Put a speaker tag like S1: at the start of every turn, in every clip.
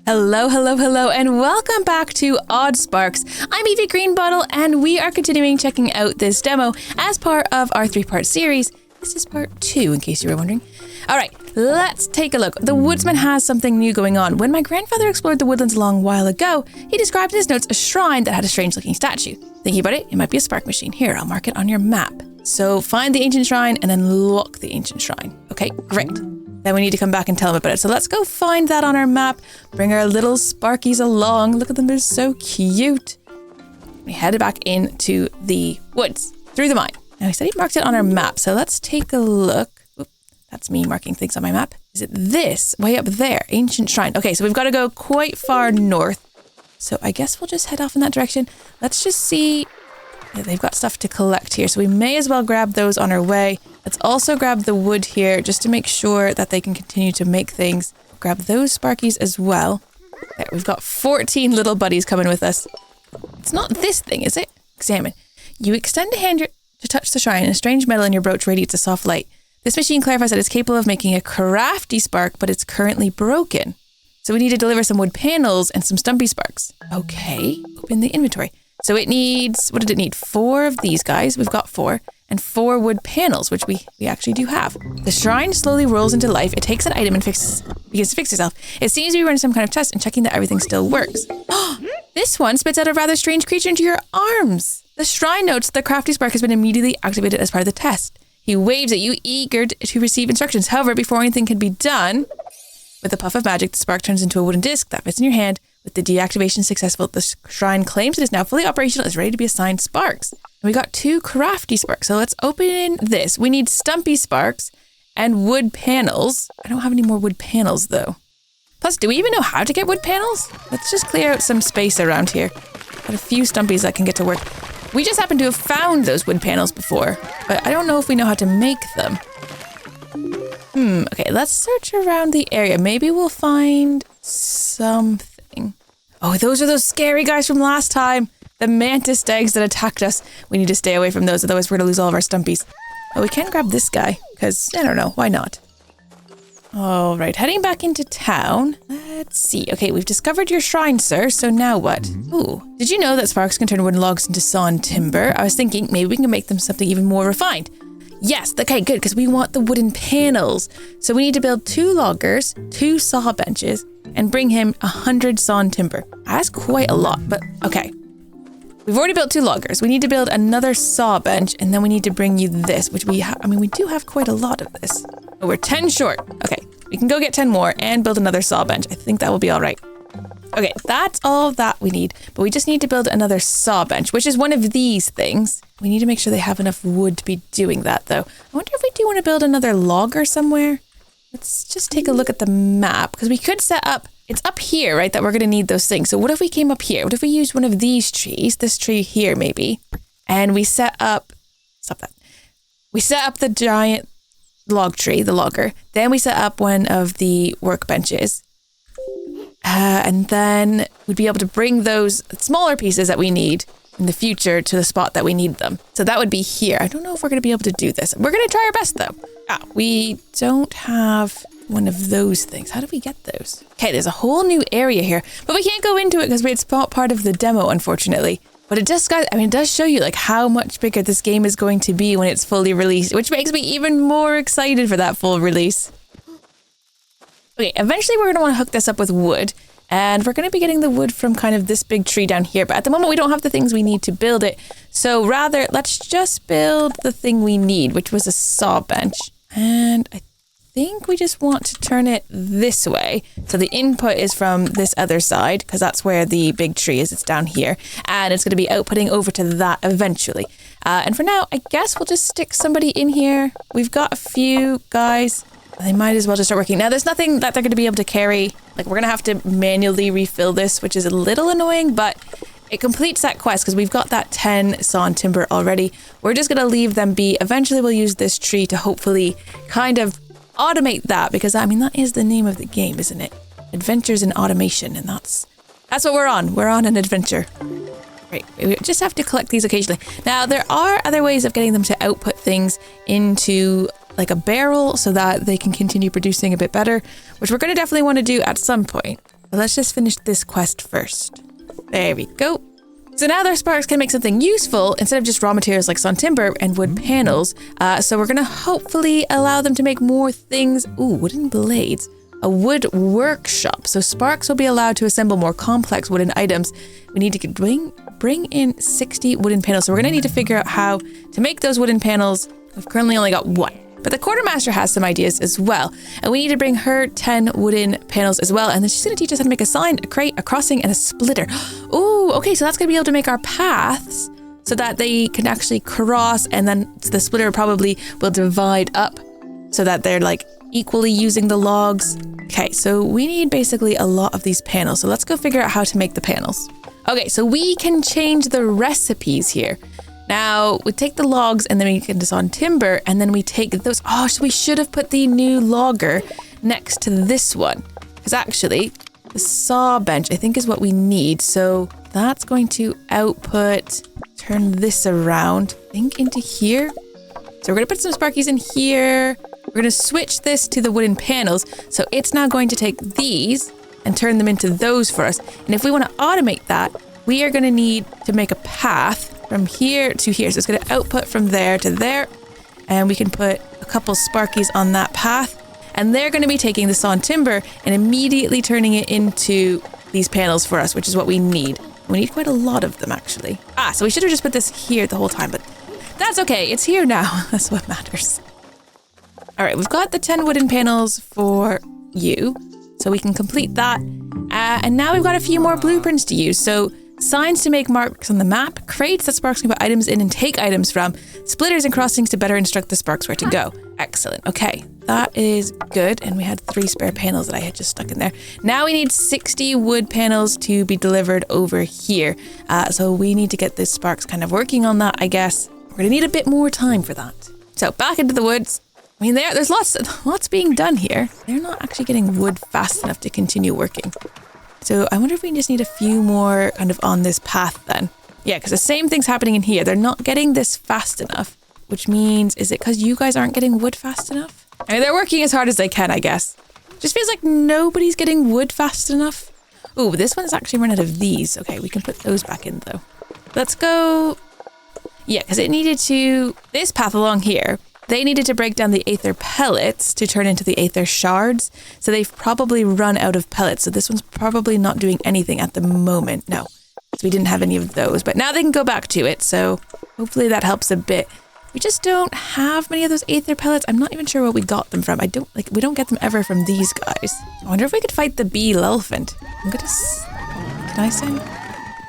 S1: Hello, hello, hello, and welcome back to Oddsparks. I'm Evie Greenbottle, and we are continuing checking out this demo as part of our 3-part series. This is part 2, in case you were wondering. All right, let's take a look. The woodsman has something new going on. When my grandfather explored the woodlands a long while ago, he described in his notes a shrine that had a strange-looking statue. Thinking about it might be a spark machine. Here, I'll mark it on your map. So find the ancient shrine and then look the ancient shrine. Okay, great. Then we need to come back and tell him about it. So let's go find that on our map. Bring our little Sparkies along. Look at them, they're so cute. We headed back into the woods, through the mine. Now he said he marked it on our map. So let's take a look. Oop, that's me marking things on my map. Is it this? Way up there, ancient shrine. Okay, so we've got to go quite far north. So I guess we'll just head off in that direction. Let's just see. Yeah, they've got stuff to collect here, so we may as well grab those on our way. Let's also grab the wood here just to make sure that they can continue to make things. Grab those Sparkies as well. There, we've got 14 little buddies coming with us. It's not this thing, is it? Examine. You extend a hand to touch the shrine, and a strange metal in your brooch radiates a soft light. This machine clarifies that it's capable of making a crafty spark, but it's currently broken. So we need to deliver some wood panels and some stumpy sparks. Okay, open the inventory. So it needs, what did it need? 4 of these guys. We've got 4. And 4 wood panels, which we actually do have. The shrine slowly rolls into life. It takes an item and begins to fix itself. It seems to be running some kind of test and checking that everything still works. This one spits out a rather strange creature into your arms. The shrine notes that the crafty spark has been immediately activated as part of the test. He waves at you, eager to receive instructions. However, before anything can be done, with a puff of magic, the spark turns into a wooden disc that fits in your hand. With the deactivation successful, the shrine claims it is now fully operational and is ready to be assigned sparks. And we got 2 crafty sparks, so let's open this. We need stumpy sparks and wood panels. I don't have any more wood panels though. Plus, do we even know how to get wood panels? Let's just clear out some space around here. Got a few stumpies that can get to work. We just happen to have found those wood panels before, but I don't know if we know how to make them. Okay, let's search around the area. Maybe we'll find something. Oh, those are those scary guys from last time. The mantis stags that attacked us. We need to stay away from those, otherwise we're going to lose all of our stumpies. Oh, we can grab this guy, because, I don't know, why not? All right, heading back into town. Let's see. Okay, we've discovered your shrine, sir, so now what? Ooh, did you know that sparks can turn wooden logs into sawn timber? I was thinking maybe we can make them something even more refined. Yes, okay, good, because we want the wooden panels. So we need to build 2 loggers, 2 saw benches, and bring him 100 sawn timber. That's quite a lot, but okay. We've already built 2 loggers. We need to build another saw bench, and then we need to bring you this, which we do have quite a lot of this. Oh, we're 10 short. Okay, we can go get 10 more and build another saw bench. I think that will be all right. Okay, that's all that we need, but we just need to build another saw bench, which is one of these things. We need to make sure they have enough wood to be doing that, though. I wonder if we do want to build another logger somewhere. Let's just take a look at the map, because we could set up, it's up here, right, that we're going to need those things. So what if we came up here? What if we used one of these trees, this tree here maybe, and we set up, stop that. We set up the giant log tree, the logger. Then we set up one of the workbenches. And then we'd be able to bring those smaller pieces that we need in the future to the spot that we need them. So that would be here. I don't know if we're going to be able to do this. We're going to try our best though. We don't have one of those things. How do we get those? Okay, there's a whole new area here, but we can't go into it because it's not part of the demo, unfortunately. But it just it does show you like how much bigger this game is going to be when it's fully released, which makes me even more excited for that full release. Okay, eventually we're going to want to hook this up with wood, and we're going to be getting the wood from kind of this big tree down here, but at the moment we don't have the things we need to build it. So rather, let's just build the thing we need, which was a saw bench. And I think we just want to turn it this way. So the input is from this other side, because that's where the big tree is. It's down here, and it's going to be outputting over to that eventually. And for now, I guess we'll just stick somebody in here. We've got a few guys. They might as well just start working. Now, there's nothing that they're going to be able to carry. Like, we're going to have to manually refill this, which is a little annoying, but it completes that quest because we've got that 10 sawn timber already. We're just going to leave them be. Eventually, we'll use this tree to hopefully kind of automate that, because, I mean, that is the name of the game, isn't it? Adventures in Automation, and that's what we're on. We're on an adventure. Right, we just have to collect these occasionally. Now, there are other ways of getting them to output things into like a barrel so that they can continue producing a bit better, which we're going to definitely want to do at some point. But let's just finish this quest first. There we go. So now their sparks can make something useful instead of just raw materials like sawn timber and wood panels. So we're going to hopefully allow them to make more things. Ooh, wooden blades. A wood workshop. So sparks will be allowed to assemble more complex wooden items. We need to bring in 60 wooden panels. So we're going to need to figure out how to make those wooden panels. We've currently only got one. But the quartermaster has some ideas as well. And we need to bring her 10 wooden panels as well. And then she's going to teach us how to make a sign, a crate, a crossing, and a splitter. Ooh, okay, so that's going to be able to make our paths so that they can actually cross, and then the splitter probably will divide up so that they're like equally using the logs. Okay, so we need basically a lot of these panels. So let's go figure out how to make the panels. Okay, so we can change the recipes here. Now, we take the logs and then we can sawn timber, and then we take those. Oh, so we should have put the new logger next to this one. Because actually, the saw bench, I think, is what we need. So that's going to output, turn this around, I think, into here. So we're going to put some sparkies in here. We're going to switch this to the wooden panels. So it's now going to take these and turn them into those for us. And if we want to automate that, we are going to need to make a path from here to here. So it's going to output from there to there. And we can put a couple sparkies on that path. And they're going to be taking the sawn timber and immediately turning it into these panels for us, which is what we need. We need quite a lot of them, actually. So we should have just put this here the whole time, but that's okay. It's here now. That's what matters. All right, we've got the 10 wooden panels for you, so we can complete that. And now we've got a few more blueprints to use. So signs to make marks on the map, crates that sparks can put items in and take items from, splitters and crossings to better instruct the sparks where to go. Excellent. Okay, that is good. And we had 3 spare panels that I had just stuck in there. Now we need 60 wood panels to be delivered over here. So we need to get the sparks kind of working on that, I guess. We're going to need a bit more time for that. So back into the woods. I mean, there's lots being done here. They're not actually getting wood fast enough to continue working. So I wonder if we just need a few more kind of on this path then. Yeah, because the same thing's happening in here. They're not getting this fast enough, which means, is it because you guys aren't getting wood fast enough? I mean, they're working as hard as they can, I guess. Just feels like nobody's getting wood fast enough. Ooh, this one's actually run out of these. Okay, we can put those back in though. Let's go. Yeah, because it needed to, this path along here, they needed to break down the aether pellets to turn into the aether shards. So they've probably run out of pellets. So this one's probably not doing anything at the moment. No, so we didn't have any of those, but now they can go back to it. So hopefully that helps a bit. We just don't have many of those aether pellets. I'm not even sure where we got them from. We don't get them ever from these guys. I wonder if we could fight the bee elephant. Can I send?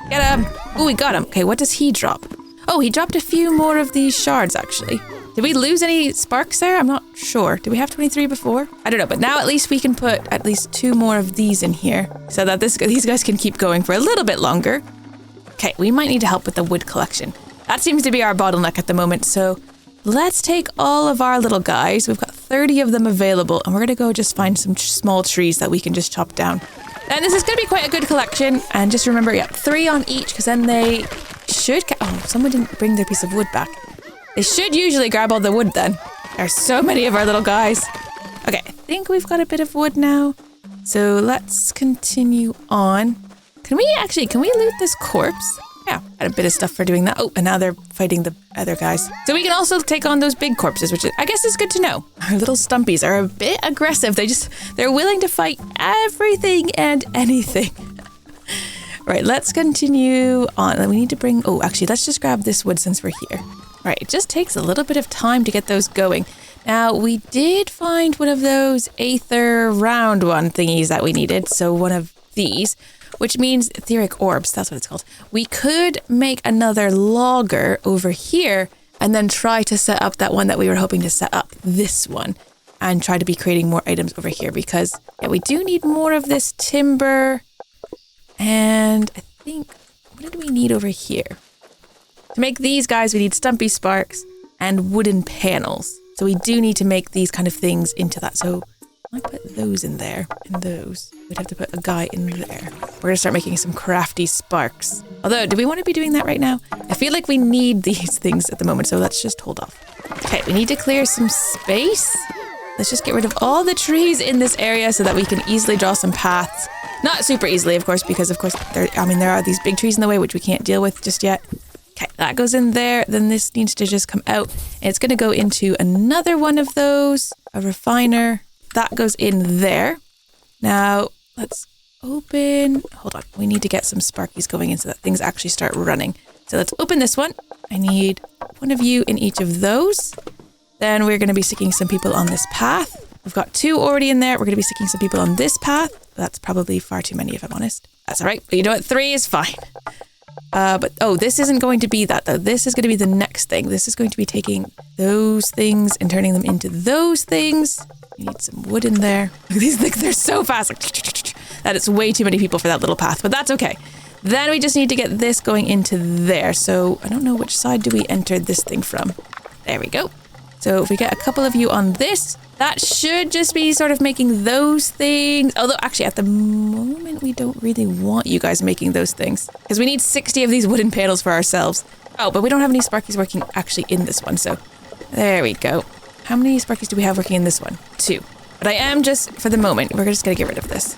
S1: Get him. Oh, we got him. Okay, what does he drop? Oh, he dropped a few more of these shards actually. Did we lose any sparks there? I'm not sure. Did we have 23 before? I don't know, but now at least we can put at least 2 more of these in here so that these guys can keep going for a little bit longer. Okay, we might need to help with the wood collection. That seems to be our bottleneck at the moment, so let's take all of our little guys. We've got 30 of them available, and we're going to go just find some small trees that we can just chop down. And this is going to be quite a good collection, and just remember, 3 on each, because then they should... Oh, someone didn't bring their piece of wood back. They should usually grab all the wood then. There's so many of our little guys. Okay, I think we've got a bit of wood now. So let's continue on. Can we loot this corpse? Yeah, got a bit of stuff for doing that. Oh, and now they're fighting the other guys. So we can also take on those big corpses, which I guess is good to know. Our little stumpies are a bit aggressive. They're willing to fight everything and anything. Right, let's continue on. We need to bring... Oh, actually, let's just grab this wood since we're here. Right, it just takes a little bit of time to get those going. Now, we did find one of those aether round one thingies that we needed. So one of these, which means etheric orbs. That's what it's called. We could make another logger over here and then try to set up that one that we were hoping to set up, this one, and try to be creating more items over here because we do need more of this timber. And I think, what did we need over here? To make these guys, we need stumpy sparks and wooden panels. So we do need to make these kind of things into that. So I put those in there and those. We'd have to put a guy in there. We're going to start making some crafty sparks. Although, do we want to be doing that right now? I feel like we need these things at the moment, so let's just hold off. Okay, we need to clear some space. Let's just get rid of all the trees in this area so that we can easily draw some paths. Not super easily, of course, because, of course, there are these big trees in the way, which we can't deal with just yet. Okay, that goes in there. Then this needs to just come out. And it's going to go into another one of those, a refiner. That goes in there. Now, let's open. Hold on. We need to get some sparkies going in so that things actually start running. So let's open this one. I need one of you in each of those. Then we're going to be sticking some people on this path. We've got 2 already in there. We're going to be sticking some people on this path. That's probably far too many, if I'm honest. That's all right. But you know what? 3 is fine. This isn't going to be that, though. This is going to be the next thing. This is going to be taking those things and turning them into those things. We need some wood in there. These things, they're so fast. That it's way too many people for that little path, but that's okay. Then we just need to get this going into there. So I don't know which side do we enter this thing from. There we go. So if we get a couple of you on this, that should just be sort of making those things. Although actually at the moment we don't really want you guys making those things because we need 60 of these wooden panels for ourselves. Oh, but we don't have any sparkies working actually in this one. So there we go. How many sparkies do we have working in this one? 2. But I am just, for the moment, we're just going to get rid of this.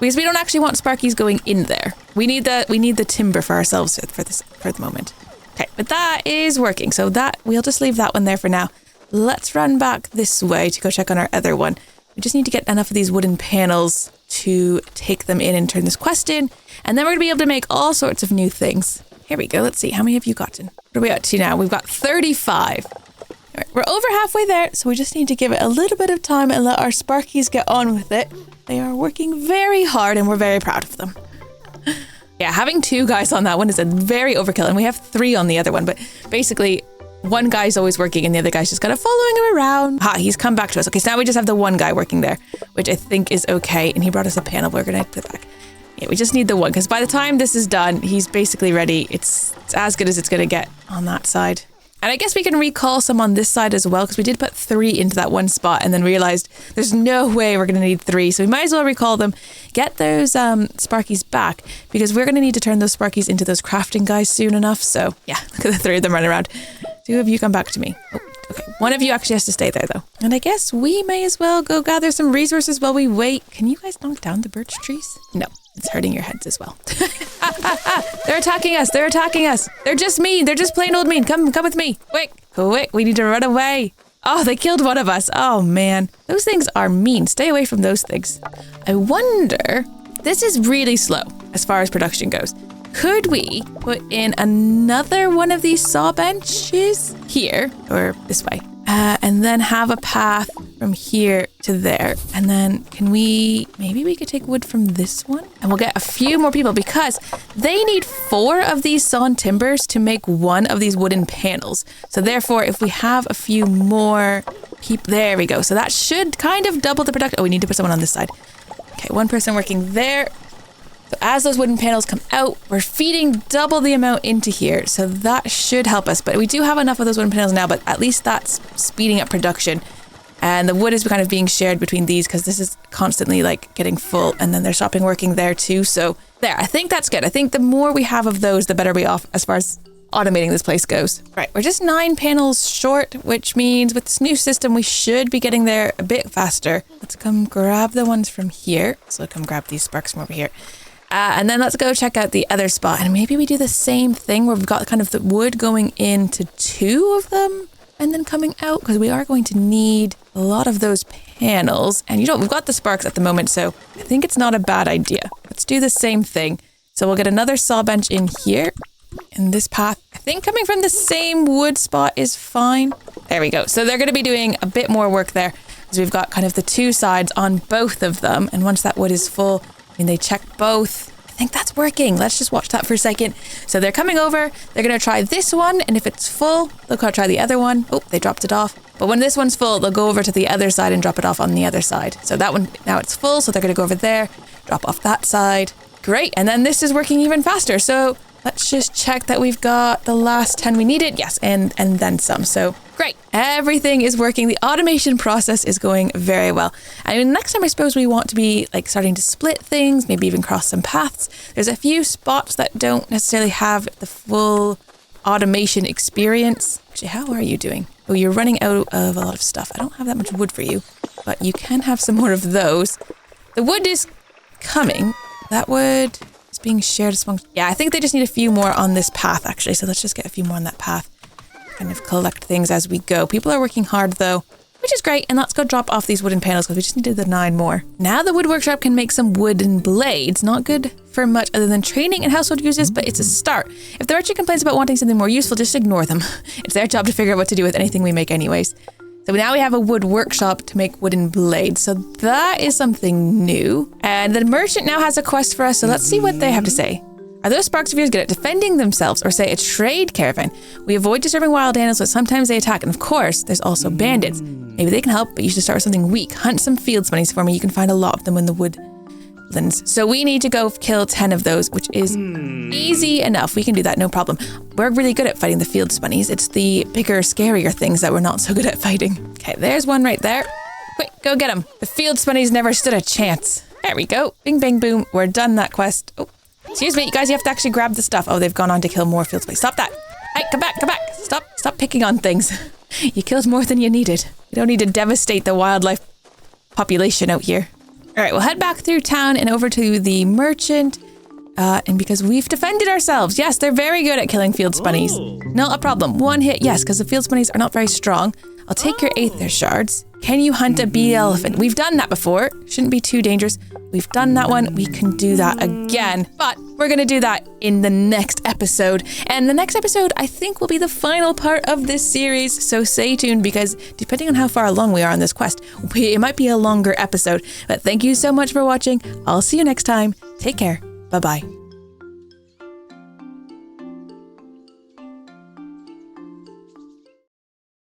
S1: Because we don't actually want sparkies going in there. We need the timber for ourselves for the moment. Okay, but that is working. So that we'll just leave that one there for now. Let's run back this way to go check on our other one. We just need to get enough of these wooden panels to take them in and turn this quest in. And then we're going to be able to make all sorts of new things. Here we go. Let's see. How many have you gotten? What are we up to now? We've got 35. All right, we're over halfway there. So we just need to give it a little bit of time and let our sparkies get on with it. They are working very hard and we're very proud of them. Yeah, having 2 guys on that one is a very overkill. And we have 3 on the other one. But basically, one guy's always working and the other guy's just kind of following him around. He's come back to us. Okay, so now we just have the one guy working there, which I think is okay. And he brought us a panel. We're going to put it back. Yeah, we just need the one because by the time this is done, he's basically ready. It's as good as it's going to get on that side. And I guess we can recall some on this side as well because we did put 3 into that one spot and then realized there's no way we're going to need 3. So we might as well recall them, get those sparkies back because we're going to need to turn those sparkies into those crafting guys soon enough. So yeah, look at the 3 of them running around. 2 of you come back to me. Oh, okay, one of you actually has to stay there though. And I guess we may as well go gather some resources while we wait. Can you guys knock down the birch trees? No. It's hurting your heads as well. They're attacking us. They're attacking us. They're just mean. They're just plain old mean. Come with me. Quick. We need to run away. Oh, they killed one of us. Oh, man. Those things are mean. Stay away from those things. I wonder, this is really slow as far as production goes. Could we put in another one of these saw benches here or this way? And then have a path from here to there. And then maybe we could take wood from this one and we'll get a few more people because they need 4 of these sawn timbers to make 1 of these wooden panels. So therefore, if we have a few more people, there we go. So that should kind of double the production. Oh, we need to put someone on this side. Okay, 1 person working there. So as those wooden panels come out, we're feeding double the amount into here. So that should help us. But we do have enough of those wooden panels now, but at least that's speeding up production. And the wood is kind of being shared between these because this is constantly like getting full. And then they're stopping working there too. So there, I think that's good. I think the more we have of those, the better we off as far as automating this place goes. Right, we're just 9 panels short, which means with this new system, we should be getting there a bit faster. Let's come grab the ones from here. So come grab these sparks from over here. And then let's go check out the other spot. And maybe we do the same thing where we've got kind of the wood going into 2 of them and then coming out because we are going to need a lot of those panels. And we've got the sparks at the moment, so I think it's not a bad idea. Let's do the same thing. So we'll get another saw bench in here in this path. I think coming from the same wood spot is fine. There we go. So they're going to be doing a bit more work there because we've got kind of the 2 sides on both of them. And once that wood is full, they check both. I think that's working. Let's just watch that for a second. So they're coming over. They're going to try this one. And if it's full, they'll go try the other one. Oh, they dropped it off. But when this one's full, they'll go over to the other side and drop it off on the other side. So that one, now it's full. So they're going to go over there, drop off that side. Great. And then this is working even faster. So let's just check that we've got the last 10 we needed. Yes, and then some. So great. Everything is working. The automation process is going very well. I mean, next time I suppose we want to be like starting to split things, maybe even cross some paths. There's a few spots that don't necessarily have the full automation experience. Actually, how are you doing? Oh, you're running out of a lot of stuff. I don't have that much wood for you, but you can have some more of those. The wood is coming. That wood is being shared among... Yeah, I think they just need a few more on this path, actually. So let's just get a few more on that path. Kind of collect things as we go. People are working hard, though, which is great. And let's go drop off these wooden panels because we just needed the 9 more. Now the wood workshop can make some wooden blades. Not good for much other than training and household uses, but it's a start. If the merchant complains about wanting something more useful, just ignore them. It's their job to figure out what to do with anything we make anyways. So now we have a wood workshop to make wooden blades. So that is something new. And the merchant now has a quest for us. So let's see what they have to say. Are those sparks of yours good at defending themselves or say a trade caravan? We avoid disturbing wild animals, but sometimes they attack. And of course, there's also bandits. Maybe they can help, but you should start with something weak. Hunt some field bunnies for me. You can find a lot of them in the woodlands. So we need to go kill 10 of those, which is easy enough. We can do that, no problem. We're really good at fighting the field bunnies. It's the bigger, scarier things that we're not so good at fighting. Okay, there's one right there. Quick, go get him. The field bunnies never stood a chance. There we go. Bing, bang, boom. We're done that quest. Oh. Excuse me, you guys, you have to actually grab the stuff. Oh, they've gone on to kill more field spice. Stop that. Hey, come back, come back. Stop picking on things. You killed more than you needed. You don't need to devastate the wildlife population out here. All right, we'll head back through town and over to the merchant. And because we've defended ourselves. Yes, they're very good at killing field bunnies. Not a problem. 1 hit, yes, because the field bunnies are not very strong. I'll take your aether shards. Can you hunt a bee elephant? We've done that before. Shouldn't be too dangerous. We've done that one. We can do that again. But we're going to do that in the next episode. And the next episode, I think, will be the final part of this series. So stay tuned because depending on how far along we are on this quest, it might be a longer episode. But thank you so much for watching. I'll see you next time. Take care. Bye-bye.